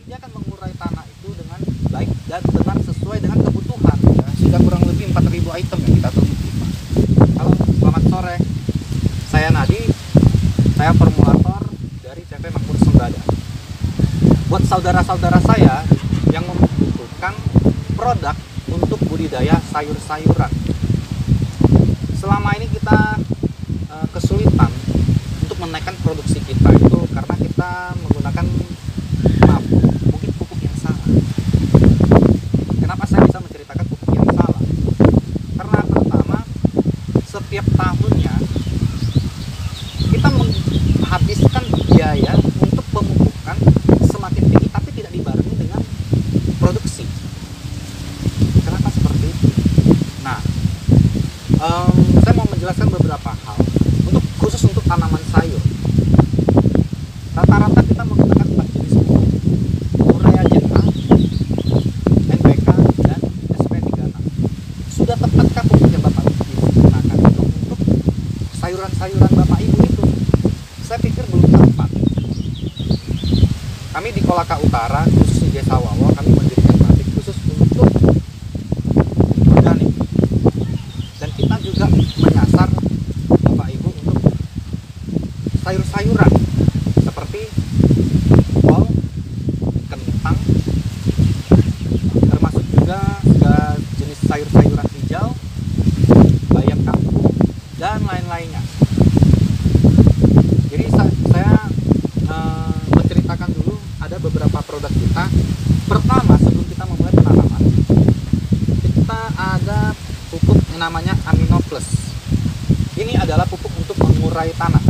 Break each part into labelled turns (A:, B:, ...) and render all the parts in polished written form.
A: dia akan mengurai tanah itu dengan baik dan benar sesuai dengan kebutuhan. Ya, sudah kurang lebih 4.000 item yang kita teliti, Pak. Halo, selamat sore. Saya Nadi, saya formulator dari CV Makmur Sembada. Buat saudara-saudara saya yang membutuhkan produk untuk budidaya sayur-sayuran, selama ini kita kesulitan untuk menaikkan produksi kita itu karena kita menggunakan mungkin pupuk yang salah. Kenapa saya bisa menceritakan pupuk yang salah? Karena pertama, setiap tahunnya kita menghabiskan biaya untuk pemupukan semakin tinggi tapi tidak dibarengi dengan produksi. Kenapa seperti itu? Nah, saya mau menjelaskan beberapa hal khusus untuk tanaman sayur. Rata-rata kita menggunakan 4 jenis pupuk: urea JA, NPK, dan SP36. Sudah tepatkah pupuk yang Bapak Ibu gunakan itu untuk sayuran-sayuran Bapak Ibu itu? Saya pikir belum tepat. Kami di Kolaka Utara, khusus di Desa Wawo, kami mendirikan pabrik khusus untuk organik. Dan kita juga menyasar Bapak Ibu untuk sayur-sayuran seperti kol, kentang, termasuk juga jenis sayur-sayuran hijau, bayam kampung, dan lain-lainnya. Jadi saya menceritakan dulu ada beberapa produk kita. Pertama, sebelum kita memulai penanaman, kita ada pupuk yang namanya Amino Plus. Ini adalah pupuk untuk mengurai tanah.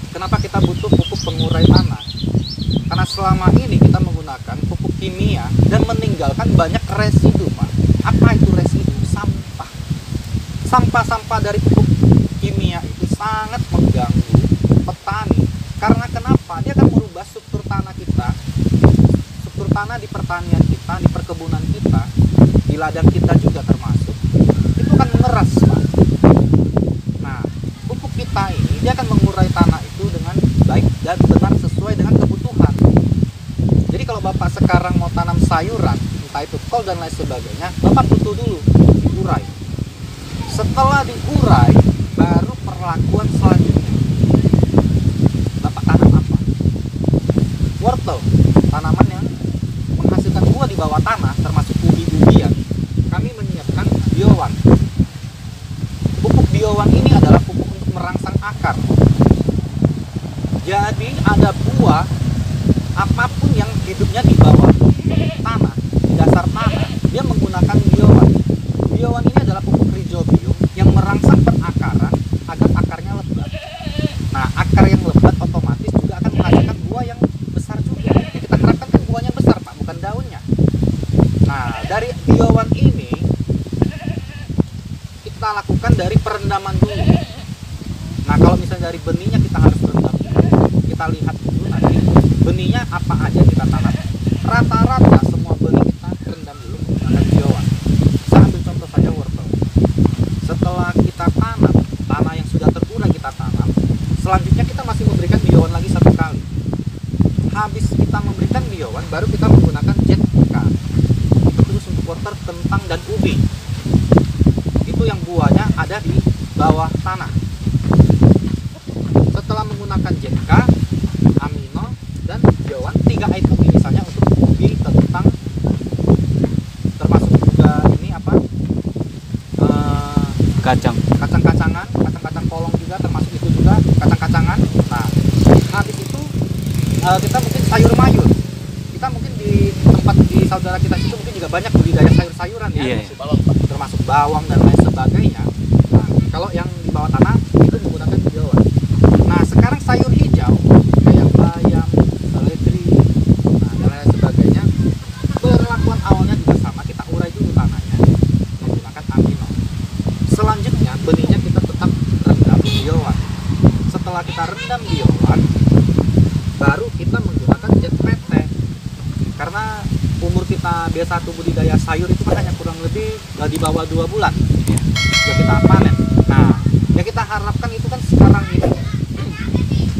A: Kenapa kita butuh pupuk pengurai tanah? Karena selama ini kita menggunakan pupuk kimia dan meninggalkan banyak residu, Pak. Apa itu residu? Sampah. Sampah-sampah dari pupuk kimia itu sangat mengganggu petani. Karena kenapa? Dia akan merubah struktur tanah kita, struktur tanah di pertanian kita, di perkebunan kita, di ladang kita juga termasuk. Itu akan mengeras, Pak. Nah, pupuk kita ini dia akan mengurai tanah itu dengan baik dan benar sesuai dengan kebutuhan. Jadi kalau Bapak sekarang mau tanam sayuran, entah itu kol dan lain sebagainya, Bapak butuh dulu diurai. Setelah diurai, baru perlakuan selanjutnya. Bapak tanam apa? Wortel, tanaman yang menghasilkan buah di bawah tanah, termasuk ubi-ubian. Kami menyiapkan biowan. Pupuk biowan ini adalah pupuk untuk merangsang akar. Jadi ada buah apapun yang hidupnya di bawah tanah, di dasar tanah, dia menggunakan biowan. Biowan ini adalah pupuk rhizobium yang merangsang perakaran agar akarnya lebat. Nah, akar yang lebat otomatis juga akan menghasilkan buah yang besar juga. Yang kita harapkan kan buahnya besar, Pak, bukan daunnya. Nah, dari biowan ini kita lakukan dari perendaman dulu. Nah, kalau misalnya dari benihnya kita harus rendam dulu. Kita lihat dulu nanti benihnya apa aja kita tanam. Rata-rata semua benih kita rendam dulu menggunakan biowan. Saya ambil contoh saja wortel. Setelah kita tanam, tanah yang sudah terurai kita tanam, selanjutnya kita masih memberikan biowan lagi 1 kali. Habis kita memberikan biowan, baru kita menggunakan ZK. Itu khusus untuk wortel, kentang, dan ubi. Itu yang buahnya ada di bawah tanah. Setelah menggunakan ZK, amino, dan biowan, 3 item ini misalnya untuk ubi, kentang, termasuk juga ini apa? Kacang-kacangan, kacang-kacang polong juga termasuk itu juga, kacang-kacangan. Nah, habis itu kita mungkin sayur mayur. Kita mungkin di tempat di saudara kita situ mungkin juga banyak budidaya sayur-sayuran ya, termasuk bawang dan lain sebagainya. Nah, kalau yang di bawah tanah itu menggunakan biowan. Nah, sekarang sayur hijau kayak bayam, seledri, nah, dan lain sebagainya, perlakuan awalnya juga sama. Kita urai dulu tanahnya menggunakan amino. Selanjutnya benihnya kita tetap rendam biowan. Setelah kita rendam biowan, baru kita menggunakan ZPT. Karena umur kita biasa budidaya sayur itu kan hanya kurang lebih di bawah 2 bulan ya kita panen. Nah, yang kita harapkan itu kan sekarang ini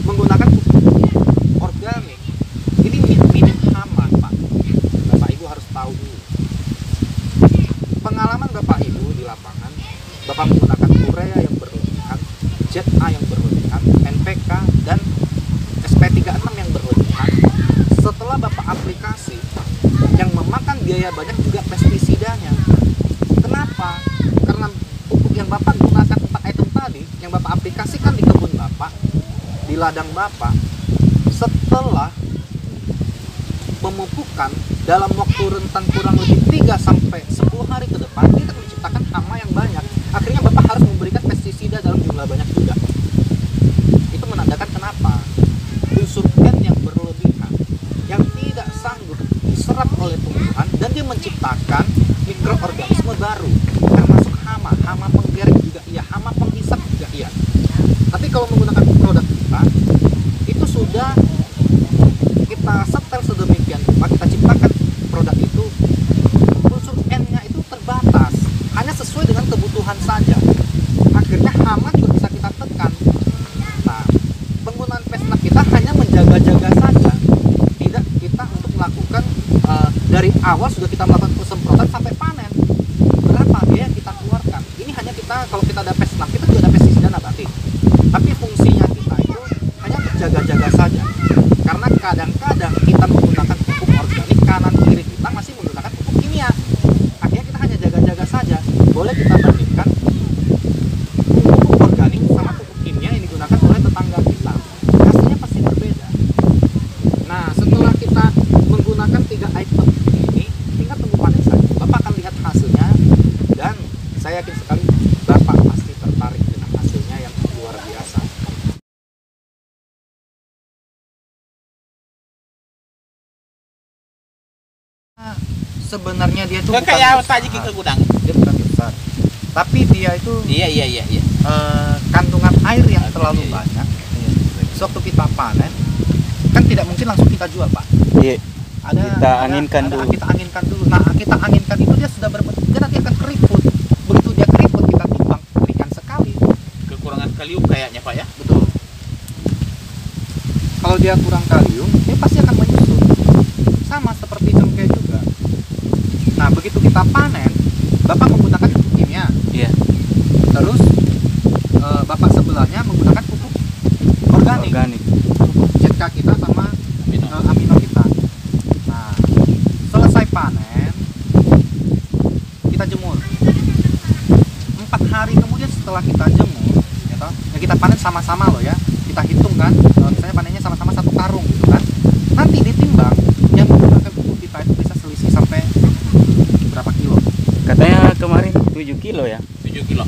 A: menggunakan pupuk organik. Ini ladang Bapak, setelah pemupukan dalam waktu rentang kurang lebih 3 sampai 10 hari ke depan, dia akan menciptakan hama yang banyak. Akhirnya Bapak harus memberikan pestisida dalam jumlah banyak juga. Itu menandakan kenapa unsur N yang berlebihan, yang tidak sanggup diserap oleh tumbuhan, dan dia menciptakan mikroorganisme baru, termasuk hama, hama penggerek juga iya, hama penghisap juga iya. Tapi kalau menggunakan produk kita, itu sudah kita setel sedemikian rupa, kita ciptakan produk itu, unsur N-nya itu terbatas, hanya sesuai dengan kebutuhan saja. Akhirnya hama juga bisa kita tekan. Nah, penggunaan pesnak kita hanya menjaga-jaga saja, tidak kita untuk melakukan dari awal sudah kita melakukan semprotan sampai panen. Berapa biaya yang kita keluarkan? Ini hanya kita, kalau kita ada pesnak, kita juga ada pestisida nabati. Tapi fungsinya kita itu hanya untuk jaga-jaga saja. Karena kadang-kadang kita menggunakan pupuk organik, kanan kiri kita masih menggunakan pupuk kimia. Akhirnya kita hanya jaga-jaga saja. Boleh kita bandingkan pupuk organik sama pupuk kimia yang digunakan oleh tetangga kita. Hasilnya pasti berbeda. Nah, setelah kita menggunakan 3 item ini, tinggal tunggu panen saja. Bapak akan lihat hasilnya, dan saya yakin sekali Bapak pasti tertarik dengan hasilnya yang luar biasa. Sebenarnya dia itu bukan
B: kayak
A: besar.
B: tadi ke gudang.
A: Dia bukan besar, tapi dia itu
B: Iya.
A: kandungan air yang terlalu
B: Iya.
A: banyak. Sewaktu kita panen, kan tidak mungkin langsung kita jual, Pak.
C: Iya. Kita anginkan dulu.
A: Kita anginkan dulu. Nah, kita anginkan itu dia sudah berbentuk, dia nanti akan keriput. Begitu dia keriput, kita timbang, ringan sekali.
B: Kekurangan kalium kayaknya, Pak ya.
A: Betul. Kalau dia kurang kalium, dia pasti akan menyusut. Sama seperti cengkeh juga. Nah, begitu kita panen, Bapak menggunakan pupuk kimia.
C: Iya.
A: Terus Bapak sebelahnya menggunakan pupuk organik. Pupuk ZK kita sama amino kita. Nah, selesai panen, kita jemur. 4 hari kemudian setelah kita jemur, ya toh, ya kita panen sama-sama loh ya. Kita hitung kan, misalnya panennya sama-sama 1 karung gitu kan. Nanti ditimbang, yang menggunakan pupuk kita itu bisa selisih sampai berapa kilo?
C: Katanya kemarin 7 kilo ya.
B: 7 kilo.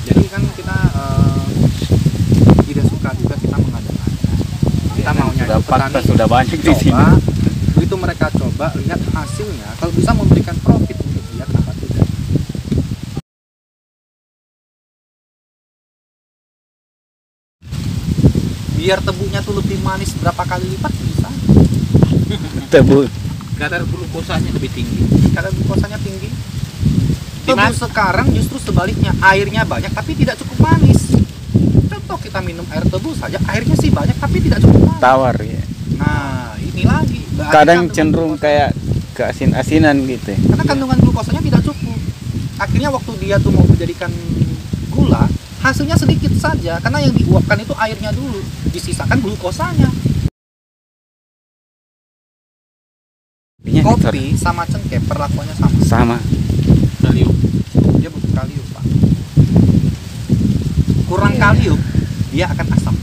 A: Jadi kan kita tidak suka juga kita mengadakan. Kita maunya
C: sudah
A: itu petani
C: fakta sudah banyak di sini.
A: coba, begitu mereka coba lihat hasilnya, kalau bisa memberikan profit untuk dia, kenapa tidak? Biar tebunya tuh lebih manis berapa kali lipat bisa.
C: Tebu.
B: Kadar glukosanya lebih tinggi.
A: Kadar glukosanya tinggi.
B: Di
A: Tebu sekarang justru sebaliknya, airnya banyak tapi tidak cukup manis. Contoh kita minum air tebu saja, airnya sih banyak tapi tidak cukup manis.
C: Tawar ya.
A: Nah, ini lagi. Berarti
C: Kadang
A: kandungan
C: cenderung
A: glukosa-
C: kayak keasin-asinan gitu ya.
A: karena kandungan glukosanya tidak cukup. Akhirnya waktu dia tuh mau menjadikan gula, hasilnya sedikit saja karena yang diuapkan itu airnya dulu, disisakan glukosanya.
C: Iya,
A: Kopi sama cengkeh perlakuannya sama.
C: sama.
B: Kalium.
A: Dia butuh kalium, Pak. Kurang
C: Iya.
A: kalium, dia akan asam.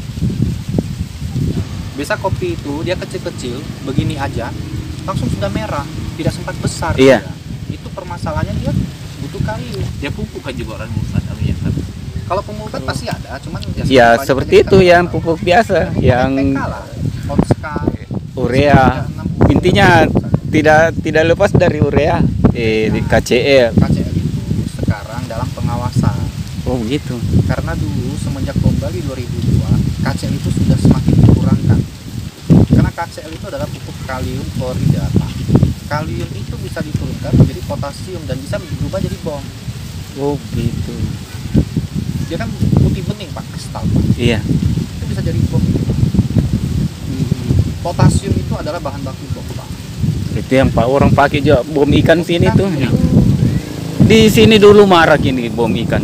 A: Biasa kopi itu dia kecil-kecil begini aja, langsung sudah merah, tidak sempat besar.
C: Iya.
A: Dia. Itu permasalahannya, dia butuh kalium.
B: Dia pupuk kan juga orang bukan ya kan.
A: Kalau pemupukan pasti ada, cuman
C: Ya seperti itu yang pupuk biasa, yang
A: NPK lah, Otska,
C: urea.
A: 360.
C: Intinya tidak lepas dari urea, di KCL.
A: KCL itu sekarang dalam pengawasan.
C: Oh begitu.
A: Karena dulu semenjak bom Bali 2002, KCL itu sudah semakin dikurangkan. Karena KCL itu adalah pupuk kalium klorida, Pak. Kalium itu bisa diturunkan menjadi potasium dan bisa berubah jadi bom.
C: Oh begitu.
A: Dia kan putih bening, Pak, kristal, Pak.
C: Iya.
A: Itu bisa jadi bom. Potasium itu adalah bahan baku bom, Pak.
C: Itu yang Pak orang pakai juga bom ikan sini
A: Ikan
C: tuh.
A: itu
C: Di sini dulu marak ini bom ikan.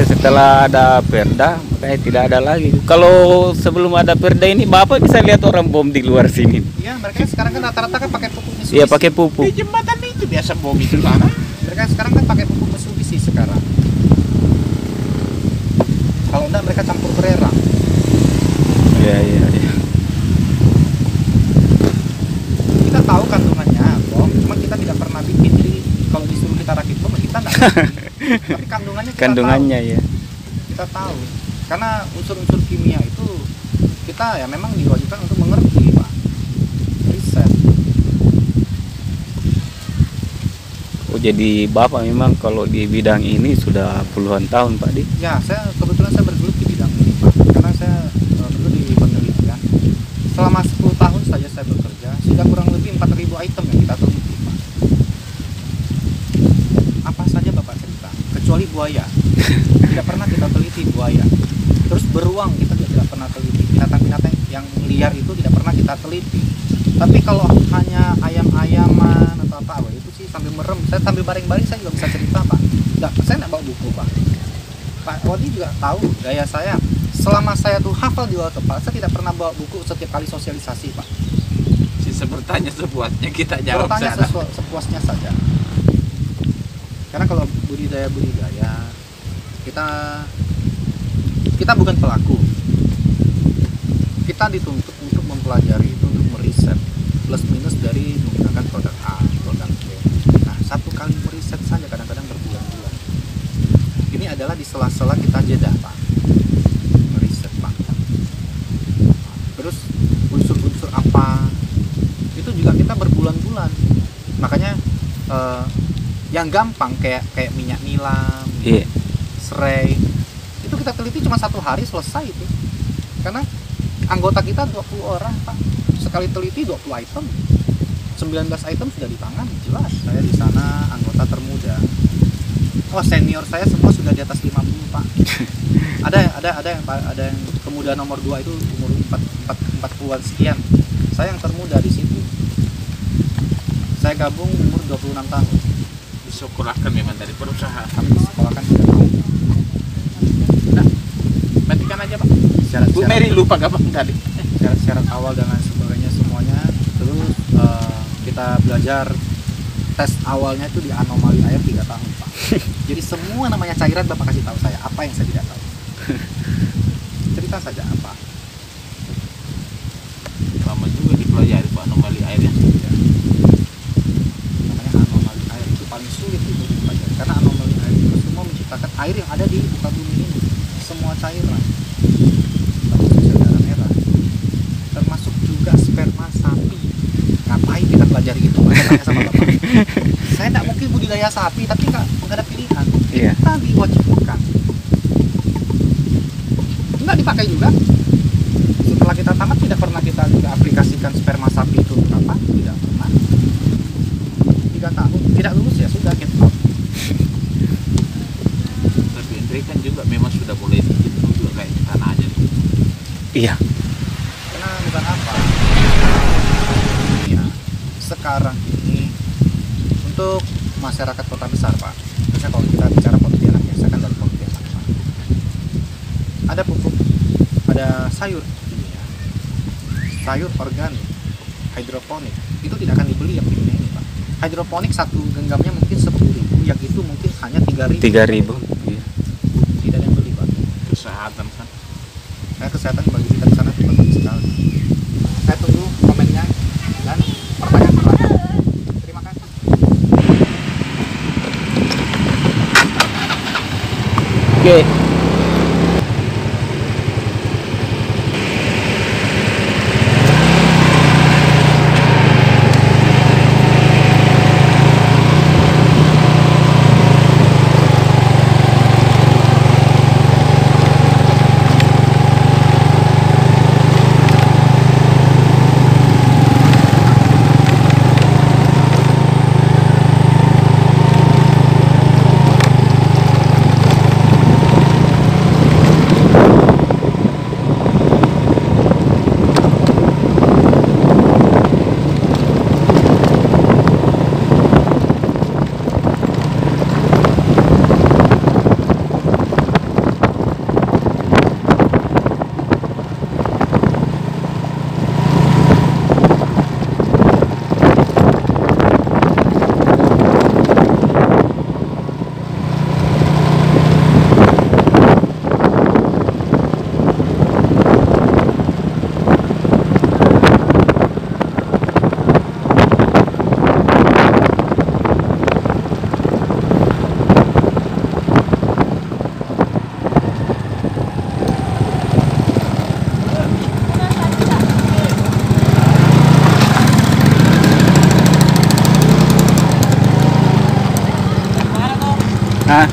C: Setelah ada perda, makanya tidak ada lagi. Kalau sebelum ada perda ini, Bapak bisa lihat orang bom di luar sini.
A: Iya, mereka sekarang kan rata-rata kan pakai pupuk Mitsubishi.
C: Iya, pakai pupuk.
B: Di jembatan itu biasa bom itu Pak.
A: Mereka sekarang kan pakai pupuk Mitsubishi sekarang. Kalau enggak mereka campur bererang.
C: Iya, iya, iya.
A: Kita tahu kandungannya bom, cuma kita tidak pernah bikin. Jadi kalau disuruh kita rakit bom kita nggak ngerti. Tapi kandungannya kita
C: Kandungannya ya.
A: tahu. Kita tahu karena unsur-unsur kimia itu kita ya memang diwajibkan untuk mengerti Pak, riset.
C: Oh, jadi Bapak memang kalau di bidang ini sudah puluhan tahun, Pak Di?
A: Ya, saya kebetulan saya bergelut di bidang ini Pak, karena saya dulu di penelitian. Selama 10 tahun saja saya bekerja, sudah kurang lebih 4.000 item yang kita teliti Pak. Apa saja Bapak cerita, kecuali buaya. Tidak pernah kita teliti buaya. Terus beruang kita juga tidak pernah teliti. Binatang-binatang yang liar itu tidak pernah kita teliti. Tapi kalau hanya ayam-ayaman atau apa, itu sih sambil merem. Saya sambil baring-baring saya juga bisa cerita Pak. Saya nggak bawa buku Pak. Pak Wadi juga tahu gaya saya. Selama saya tuh hafal di luar kepala, saya tidak pernah bawa buku setiap kali sosialisasi Pak.
B: Sisa bertanya sepuasnya, kita jawab
A: Bertanya
B: sana.
A: sepuasnya saja. Karena kalau budidaya kita bukan pelaku. Kita dituntut untuk mempelajari itu, untuk meriset plus minus dari menggunakan produk A, produk B. Nah, satu kali meriset saja kadang-kadang berbulan-bulan. Ini adalah di sela-sela kita jeda Pak, meriset Pak. Terus unsur-unsur apa itu juga kita berbulan-bulan. Makanya yang gampang kayak minyak nilam,
C: Iya.
A: serai, itu kita teliti cuma 1 hari selesai itu. Karena anggota kita 20 orang Pak, sekali teliti 20 item, 19 item sudah di tangan, jelas. Saya di sana anggota termuda. Oh, senior saya semua sudah di atas 50 Pak. ada yang pemuda nomor 2 itu umur 40-an sekian. Saya yang termuda di situ. Saya gabung umur 26 tahun.
B: Disekolahkan memang dari perusahaan.
A: Kami disekolahkan 3 tahun.
B: Nah, matikan aja Pak. Bu
A: Syarat-syarat
B: Mary lupa gampang tadi.
A: syarat awal dan lain sebagainya semuanya. Terus kita belajar tes awalnya itu di anomali air 3 tahun Pak. Jadi semua namanya cairan Bapak kasih tahu saya apa yang saya tidak tahu. Cerita saja apa.
B: Lama juga dipelajari Pak anomali airnya.
A: Ya. Namanya anomali air itu paling sulit itu dipelajari karena anomali air itu semua menciptakan air yang ada di muka bumi ini. Semua cairan. Termasuk sel darah merah. Termasuk juga sperma sapi. Ngapain kita pelajari itu? Saya tanya sama Bapak. Saya tidak mungkin budidaya sapi, tapi nggak ada pilihan.
C: Iya.
A: Kita diwajibkan. Nggak dipakai juga. Setelah kita tamat tidak pernah kita juga aplikasikan sperma sapi itu untuk apa? Tidak pernah. 3 tahun tidak lulus ya sudah get out.
B: Tapi Andre kan juga memang sudah mulai bikin juga kayak tanah aja nih.
C: Iya.
A: Karena bukan apa? Ya, sekarang ini untuk masyarakat kota besar Pak. Misalnya kalau kita bicara Pontianak ya, saya kan dari Pontianak Pak. Ada pupuk, ada sayur ini ya. Sayur organik, hidroponik. Itu tidak akan dibeli yang begini ini Pak. Hidroponik satu genggamnya mungkin 10.000, yang itu mungkin hanya 3.000.
C: 3.000. Iya.
A: Tidak ada yang beli Pak.
B: Kesehatan kan.
A: Nah, kesehatan bagi kita di sana itu penting sekali. Saya tunggu komennya dan pertanyaan-pertanyaan. Terima kasih.
C: Oke. Ah,